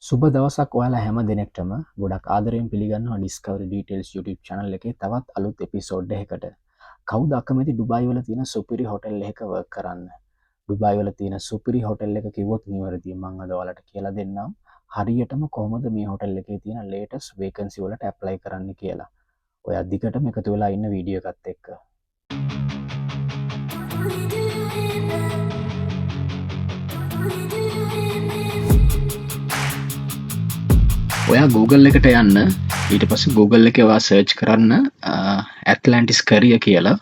සුබ දවසක් ඔයාලා හැම දෙනෙක්ටම ගොඩක් ආදරයෙන් පිළිගන්නවා ඩිස්කවරි ඩීටේල්ස් YouTube channel එකේ තවත් අලුත් එපිසෝඩ් එකකට. කවුද අකමැති ඩුබායි වල තියෙන සුපිරි හොටෙල් එකක වර්ක් කරන්න? ඩුබායි වල තියෙන සුපිරි හොටෙල් එක කිව්වොත් නිවැරදි. මම අද ඔයාලට කියලා දෙන්නම් හරියටම කොහොමද මේ හොටෙල් එකේ තියෙන latest vacancy වලට apply කරන්න කියලා. ඔයා දිගටම එකතු වෙලා ඉන්න වීඩියෝ එකත් එක්ක. ඔයා Google එකට යන්න ඊට පස්සේ Google එකේ ඔයා සර්ච් කරන්න Atlantis career කියලා.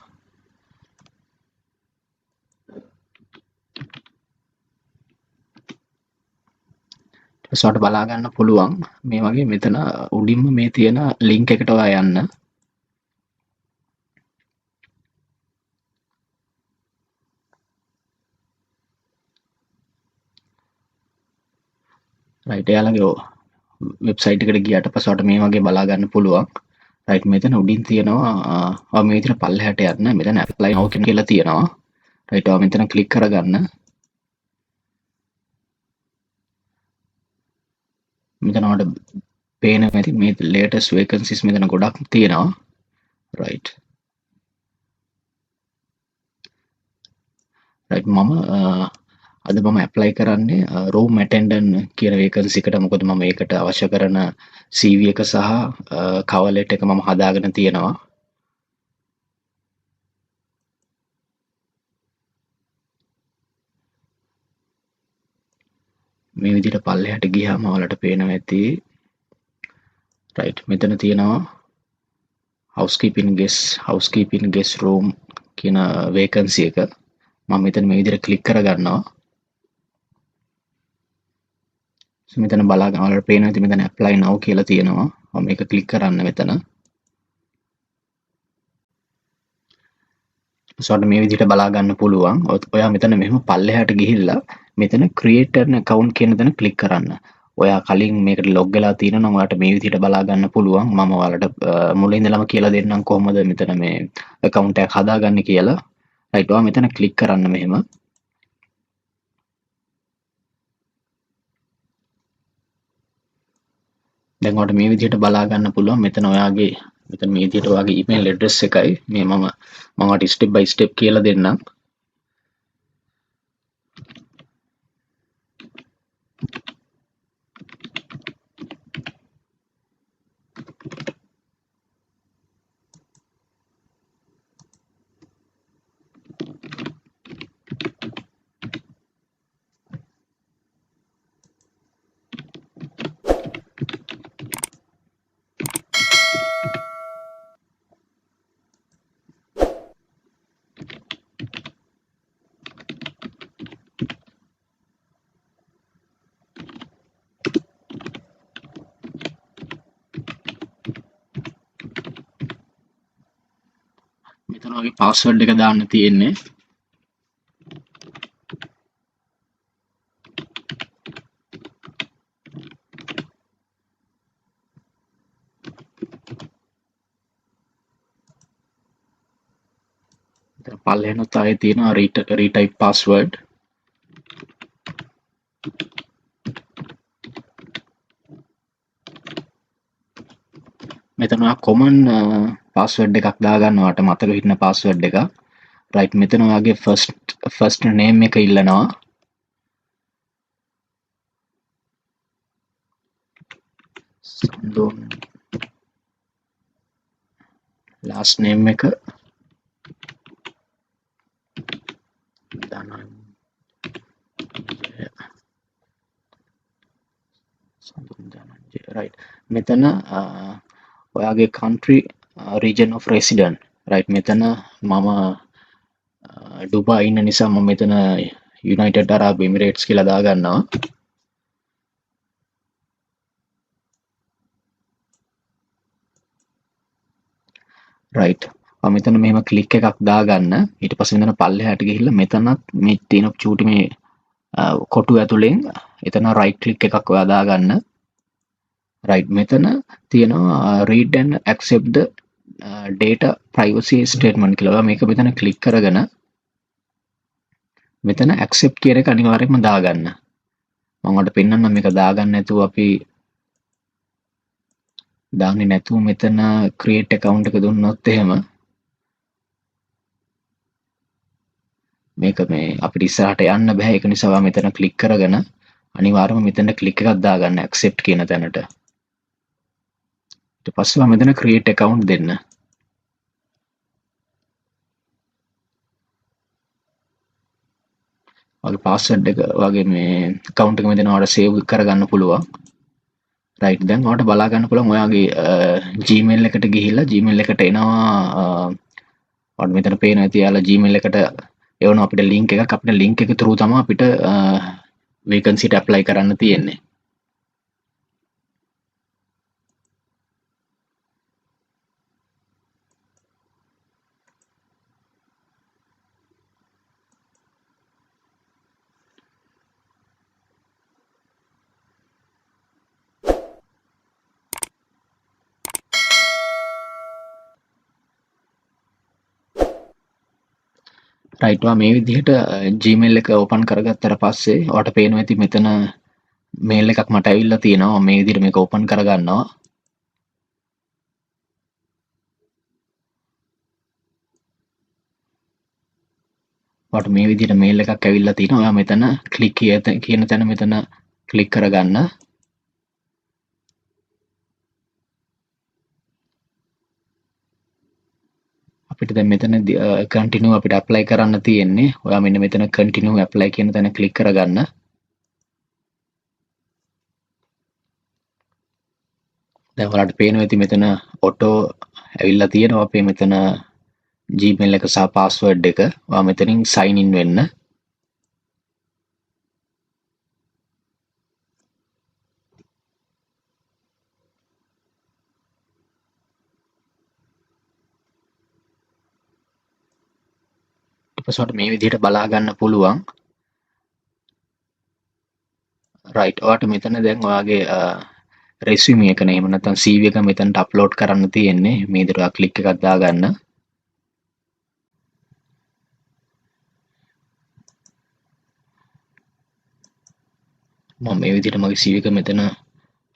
ඊට බලා ගන්න පුළුවන් මේ වගේ මෙතන උඩින්ම මේ තියෙන link එකට ඔයා යන්න. right එයාලගේ වෙබ්සයිට් එකට ගියාට පස්සේ ඔයාලට මේ වගේ බලා ගන්න පුළුවන්. right මෙතන උඩින් තියෙනවා ඔයා මේ විදිහට පල්ලෙහාට යන්න මෙතන apply now කියලා තියෙනවා. right ඔයා මෙතන ක්ලික් කරගන්න. මෙතන ඔයාලට පේන ඇති මේ latest vacancies මෙතන ගොඩක් තියෙනවා. right මම අද මම ඇප්ලයි කරන්නේ room attendant කියන vacancy එකට. මොකද මම ඒකට අවශ්‍ය කරන CV එක සහ cover letter එක මම හදාගෙන තියෙනවා. මේ විදිහට පල්ලෙහාට ගියාම ඔයාලට පේනවා ඇති right මෙතන තියෙනවා housekeeping guest room කියන vacancy එක. මම මෙතන මේ විදිහට ක්ලික් කරගන්නවා. මෙතන බලා ගන්න ඔයාලට පේනවා ඇති මෙතන apply now කියලා තියෙනවා. මම මේක ක්ලික් කරන්න මෙතන. ඔයාලට මේ විදිහට බලා ගන්න පුළුවන්. ඔයා මෙතන මෙහෙම පල්ලෙහාට ගිහිල්ලා මෙතන create an account කියන තැන ක්ලික් කරන්න. ඔයා කලින් මේකට log වෙලා තියෙනවා නම් ඔයාලට මේ විදිහට බලා ගන්න පුළුවන්. මම ඔයාලට මුලින් ඉඳලම කියලා දෙන්නම් කොහොමද මෙතන මේ account එකක් හදාගන්නේ කියලා. right ඔයා මෙතන ක්ලික් කරන්න මෙහෙම. දැන් ඔයාලට මේ විදිහට බලා ගන්න පුළුවන් මෙතන ඔයාගේ මෙතන මේ විදිහට ඔයාගේ email address එකයි මේ මම ඔයාලට step by step කියලා දෙන්නම්. මෙතන වගේ පාස්වර්ඩ් එක දාන්න තියෙන්නේ. මෙතන පල්ලෙහානොත් ආයේ තියෙනවා retype password. මෙතන ඔයා common password එකක් දාගන්න ඔයාලට මතක හිටින password එක. right මෙතන ඔයාගේ first name එක ඉල්ලනවා. සඳොන් last name එක right මෙතන ඔයාගේ country region of resident right මෙතන මම ඩුබායි ඉන්න නිසා මම මෙතන United Arab Emirates කියලා දාගන්නවා. right මෙතන මෙහෙම ක්ලික් එකක් දාගන්න. ඊට පස්සේ මෙතන පල්ලෙහාට ගිහිල්ලා මෙතනත් මේ තියෙන චූටි මේ කොටු ඇතුලෙන් එතන right click එකක් ඔයා දාගන්න. right මෙතන තියෙනවා read and accept the data privacy statement කියලා. ඔයා මේක මෙතන ක්ලික් කරගෙන මෙතන accept කියන එක අනිවාර්යයෙන්ම දාගන්න. මම ඔයාලට පෙන්නන්නම් මේක දාගන්න නැතුව අපි දාන්නේ නැතුව මෙතන ක්‍රියේට් account එක දුන්නොත් එහෙම මේක මේ අපිට ඉස්සරහට යන්න බෑ. ඒක නිසා ඔයා මෙතන ක්ලික් කරගෙන අනිවාර්යයෙන්ම මෙතන ක්ලික් එකක් දාගන්න accept කියන තැනට. ඊට පස්සේ ඔයා මෙතන ක්‍රියේට් account දෙන්න. ඔයාගේ පාස්වර්ඩ් එක ඔයාගේ මේ account එක මෙතන ඔයාලට සේව් කරගන්න පුළුවන්. රයිට් දැන් ඔයාලට බලා ගන්න පුළුවන් ඔයාගේ Gmail එකට ගිහිල්ලා Gmail එකට එනවා ඔයාලට මෙතන පේනවා ඇති යාලා Gmail එකට එවනවා අපිට link එකක්. අපිට link එක through තමයි අපිට vacancy ට apply කරන්න තියෙන්නේ. රයිට් ඔයා මේ විදිහට Gmail එක ඕපන් කරගත්තට පස්සේ ඔයාලට පේනවා ඇති මෙතන මේල් එකක් මට ඇවිල්ලා තියෙනවා. මම මේ විදිහට මේක ඕපන් කරගන්නවා. ඔයාලට මේ විදිහට මේල් එකක් ඇවිල්ලා තිනවා. ඔයා මෙතන ක්ලික් කියන තැන මෙතන ක්ලික් කරගන්න. අපිට දැන් මෙතන continue අපිට apply කරන්න තියෙන්නේ. ඔයා මෙන්න මෙතන continue apply කියන තැන ක්ලික් කරගන්න. දැන් ඔයාලට පේනවා ඇති මෙතන auto ඇවිල්ලා තියෙනවා. අපේ මෙතන Gmail එක සහ password එක. ඔයා මෙතනින් sign in වෙන්න. ඊපස්වට මේ විදිහට බලා ගන්න පුළුවන්. රයිට් ඔයාට මෙතන දැන් ඔයාගේ resume එක නේ එහෙම නැත්නම් CV එක මෙතනට අප්ලෝඩ් කරන්න තියෙන්නේ. මේ විදිහට ඔයා ක්ලික් එකක් දාගන්න. මම මේ විදිහට මගේ CV එක මෙතන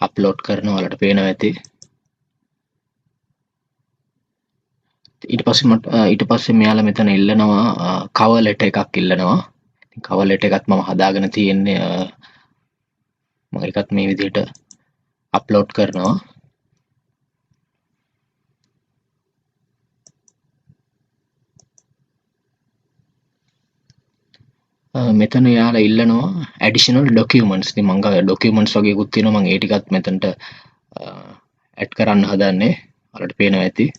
අප්ලෝඩ් කරනවා. ඔයාලට පේනවා ඇති. ඊට පස්සේ මෙයාලා මෙතන ඉල්ලනවා cover letter එකක් ඉල්ලනවා. cover letter එකත් මම හදාගෙන තියෙන්නේ මම ඒකත් මේ විදිහට අප්ලෝඩ් කරනවා. මෙතන යාලා ඉල්ලනවා additional documents. ඉතින් මම ගාව documents වගේකුත් තියෙනවා. මම ඒ ටිකත් මෙතනට ඇඩ් කරන්න හදන්නේ. ඔයාලට පේනවා ඇති.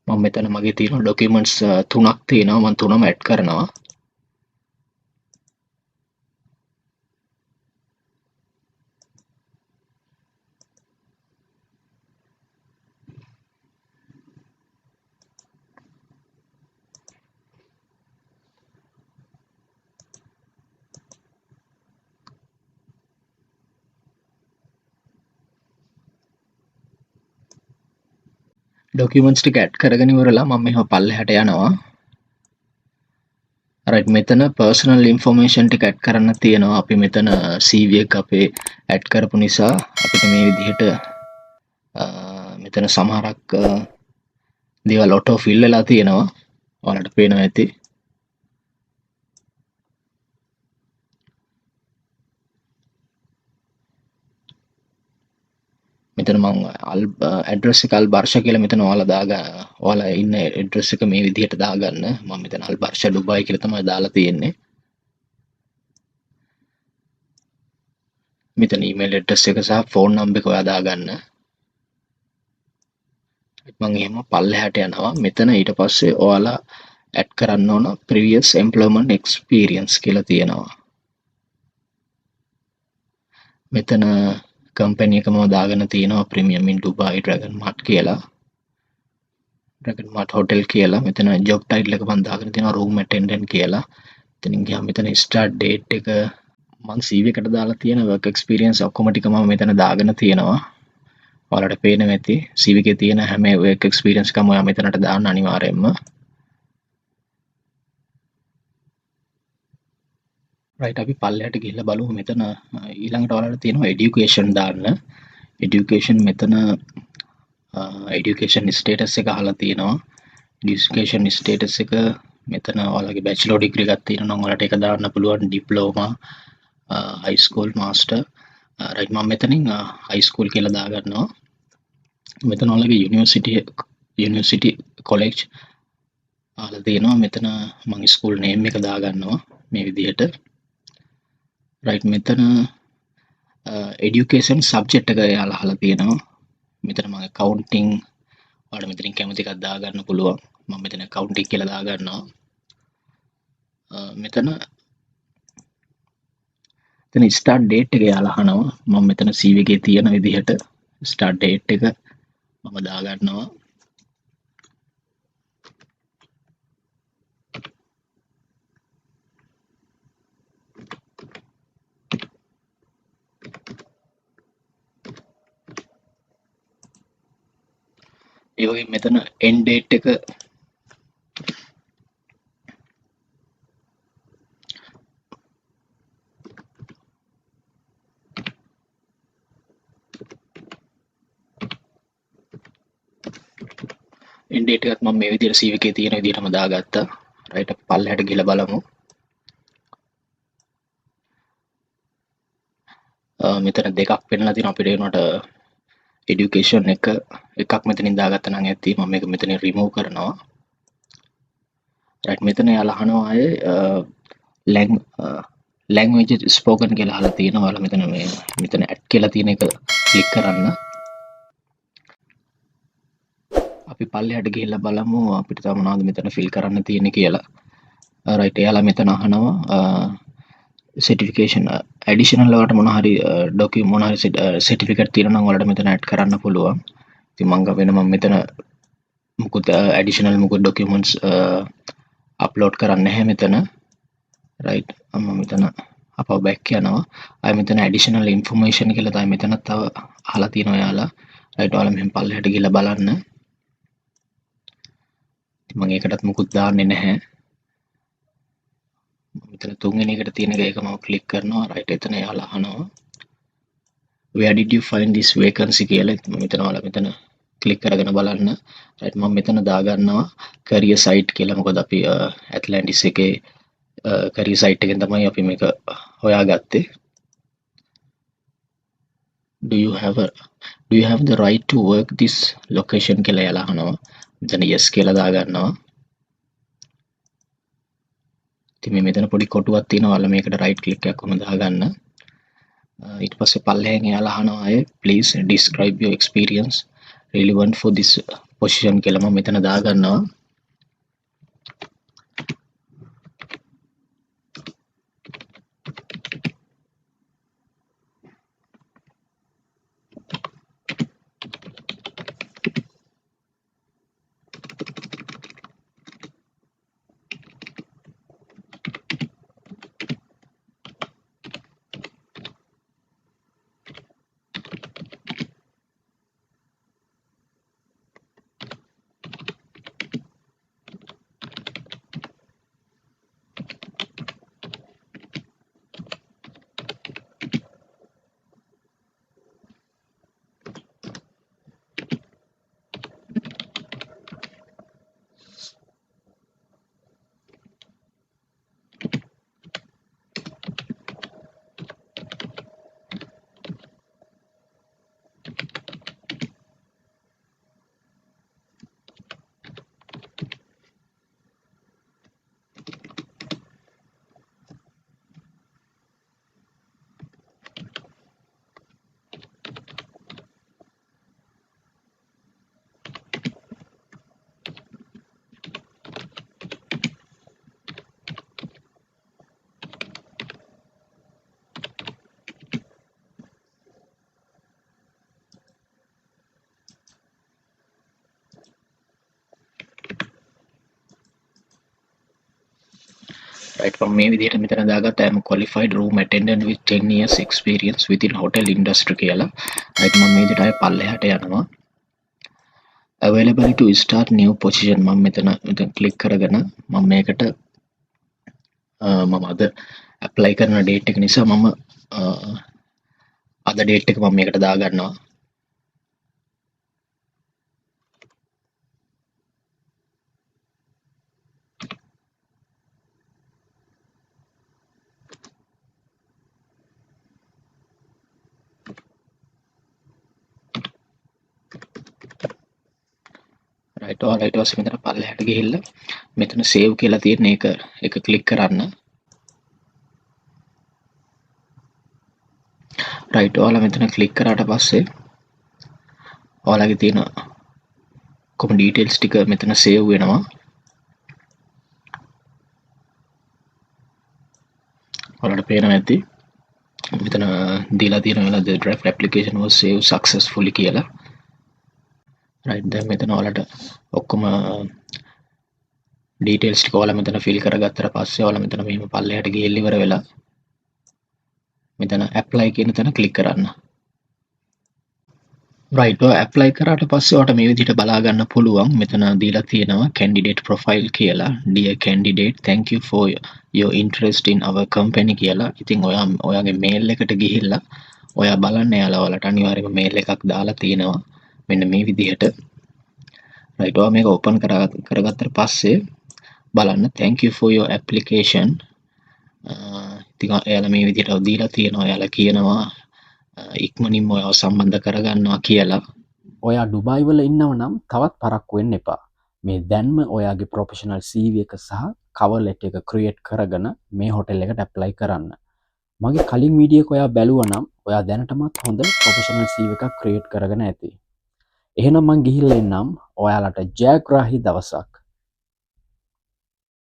මම මෙතන මගේ තියෙන ඩොකියුමන්ට්ස් තුනක් තියෙනවා. මම තුනම ඇඩ් කරනවා. ඩොකියුමන්ට්ස් ටික ඇඩ් කරගෙන ඉවරලා මම මෙහෙම පල්ලෙහාට යනවා. රයිට් මෙතන පර්සනල් ඉන්ෆෝමේෂන් ටික ඇඩ් කරන්න තියෙනවා. අපි මෙතන CV එක අපේ ඇඩ් කරපු නිසා අපිට මේ විදිහට මෙතන සමහරක් දේවල් ඔටෝ ෆිල් වෙලා තියෙනවා. ඔයාලට පේනවා ඇති. මෙතන මම ඇඩ්‍රස් එක අල්බර්ෂ කියලා මෙතන ඔයාලා ඉන්න ඇඩ්‍රස් එක මේ විදිහට දාගන්න. මම මෙතන අල්බර්ෂ ඩුබායි කියලා තමයි දාලා තියෙන්නේ. මෙතන ඊමේල් ඇඩ්‍රස් එක සහ ෆෝන් නම්බර් එක ඔයා දාගන්න. මම එහෙම පල්ලෙහාට යනවා. මෙතන ඊට පස්සේ ඔයාලා ඇඩ් කරන්න ඕන previous employment experience කියලා තියෙනවා. මෙතන කම්පැනි එක මම දාගෙන තියෙනවා ප්‍රීමියම් ඉන් ඩුබායි ඩ්‍රැගන් මාර්ට් කියලා. ඩ්‍රැගන් මාර්ට් හොටෙල් කියලා. මෙතන ජොබ් ටයිටල් එක මම දාගෙන තියෙනවා රූම් ඇටෙන්ඩන්ට් කියලා. එතනින් ගියාම මෙතන ස්ටාර්ට් ඩේට් එක මං CV එකට දාලා තියෙන වර්ක් එක්ස්පීරියන්ස් ඔක්කොම ටික මම මෙතන දාගෙන තියෙනවා. ඔයාලට පේනවා ඇති CV එකේ තියෙන හැම වර්ක් එක්ස්පීරියන්ස් එකම ඔයා මෙතනට දාන්න අනිවාර්යයෙන්ම. රයිට් අපි පල්ලෙහාට ගිහිල්ලා බලමු මෙතන ඊළඟට ඔයාලට තියෙනවා এডুকেෂන් දාන්න. এডুকেෂන් මෙතන এডুকেෂන් ස්ටේටස් එක අහලා තියෙනවා. එඩියුකේෂන් ස්ටේටස් එක මෙතන ඔයාලගේ බැචලර් ඩිග්‍රී එකක් තියෙනවා නම් ඔයාලට ඒක දාන්න පුළුවන් ඩිප්ලෝමා හයි ස්කූල් මාස්ටර් රයිට් මම මෙතනින් හයි ස්කූල් කියලා දාගන්නවා. මෙතන ඔයාලගේ යුනිවර්සිටි කොලෙජ් අහලා තියෙනවා. මෙතන මම ස්කූල් නේම් එක දාගන්නවා මේ විදිහට. රයිට් මෙතන එඩියුකේෂන් සබ්ජෙක්ට් එක එයාලා අහලා තියෙනවා. මෙතන මම accounting ඔයාලට මෙතනින් කැමති එකක් දාගන්න පුළුවන්. මම මෙතන accounting කියලා දාගන්නවා. මෙතන ස්ටාර්ට් ඩේට් එක එයාලා අහනවා. මම මෙතන CV එකේ තියෙන විදිහට ස්ටාර්ට් ඩේට් එක මම දාගන්නවා. ඒ වගේ මෙතන end date එක end date එකත් මම මේ විදිහට CV එකේ තියෙන විදිහටම දාගත්තා. රයිට් අපි පල්ලෙහාට ගිහලා බලමු. මෙතන දෙකක් පෙන්නලා තියෙනවා අපිට ඒනට education එකක් මෙතනින් දාගත්තා නම් ඇති. මම මේක මෙතනින් remove කරනවා. රයිට් මෙතන යාලා අහනවා අය language spoken කියලා අහලා තියෙනවා. ඔයාලා මෙතන add කියලා තියෙන එක click කරන්න. අපි පල්ලෙහාට ගිහිල්ලා බලමු අපිට තව මොනවද මෙතන fill කරන්න තියෙන්නේ කියලා. රයිට් එයාලා මෙතන අහනවා certification additional වලට මොන හරි මොන හරි certificate තියෙනවා නම් ඔයාලට මෙතන add කරන්න පුළුවන්. ඉතින් මම මෙතන මුකුත් additional මුකුත් documents upload කරන්නේ නැහැ මෙතන. රයිට් මම මෙතන අපව back යනවා. ආයෙ මෙතන additional information කියලා තමයි මෙතන තව අහලා තියෙනවා එයාලා. රයිට් ඔයාලා මෙහෙම පල්ලෙහාට ගිහිල්ලා බලන්න. මම ඒකටත් මුකුත් දාන්නේ නැහැ. මෙතන තුන්වෙනි එකට තියෙන එක මම ක්ලික් කරනවා. රයිට් එතන එයාලා අහනවා where did you find this vacancy කියලා. මෙතන ඔයාලා මෙතන ක්ලික් කරගෙන බලන්න. රයිට් මම මෙතන දාගන්නවා career site කියලා. මොකද අපි Atlantis එකේ career site එකෙන් තමයි අපි මේක හොයාගත්තේ. do you have the right to work this location කියලා එයාලා අහනවා. මෙතන yes කියලා දාගන්නවා. ඉතින් මෙතන පොඩි කොටුවක් තියෙනවා. ඔයාලා මේකට right click එකක් කොහොමද දාගන්න. ඊට පස්සේ පල්ලෙහෙන් එයාලා අහනවා අය please describe your experience relevant for this position කියලා. මම මෙතන දාගන්නවා. right මම මේ විදිහට මෙතන දාගත්තා I am a qualified room attendant with 10 years experience within hotel industry කියලා right මම මේ විදිහට ආයෙ පල්ලෙහාට යනවා available to start new position මම මෙතන click කරගෙන මම මේකට මම අද apply කරන date එක නිසා මම අද date එක මම මේකට දාගන්නවා right ඔයාලා ඊට පස්සේ මෙතන පල්ලෙහාට ගිහිල්ලා මෙතන save කියලා තියෙන එක click කරන්න right ඔයාලා මෙතන click කරාට පස්සේ ඔයාලගේ තියෙන කොම details ටික මෙතන save වෙනවා ඔයාලට පේනවා ඇති මෙතන දීලා තියෙනවා the draft application was saved successfully කියලා right දැන් මෙතන ඔයාලට ඔක්කොම details ටික ඔයාලා මෙතන fill කරගත්තට පස්සේ ඔයාලා මෙතන මෙහෙම පල්ලෙහාට ගිහිල්ලා ඉවර වෙලා මෙතන apply කියන තැන click කරන්න right ඔය apply කරාට පස්සේ ඔයාලට මේ විදිහට බලා ගන්න පුළුවන් මෙතන දීලා තියෙනවා candidate profile කියලා dear candidate thank you for your interest in our company කියලා ඉතින් ඔයාගේ mail එකට ගිහිල්ලා ඔයා බලන්න ඔයාලට අනිවාර්යයෙන්ම mail එකක් දාලා තියෙනවා මෙන්න මේ විදිහට right ඔයා මේක open කරගත්තට පස්සේ බලන්න thank you for your application ඉතින් එයාලා මේ විදිහට දීලා තියෙනවා එයාලා කියනවා ඉක්මනින්ම ඔයාව සම්බන්ධ කරගන්නවා කියලා ඔයා ඩුබායි වල ඉන්නව නම් තවත් පරක්කු වෙන්න එපා මේ දැන්ම ඔයාගේ ප්‍රොෆෙෂනල් CV එක සහ cover letter එක create කරගෙන මේ හොටෙල් එකට apply කරන්න මගේ කලින් වීඩියෝ එක ඔයා බැලුවා නම් ඔයා දැනටමත් හොඳ ප්‍රොෆෙෂනල් CV එකක් create කරගෙන ඇති එහෙනම් මං ගිහිල්ලා එන්නම් ඔයාලට ජයග්‍රාහී දවසක්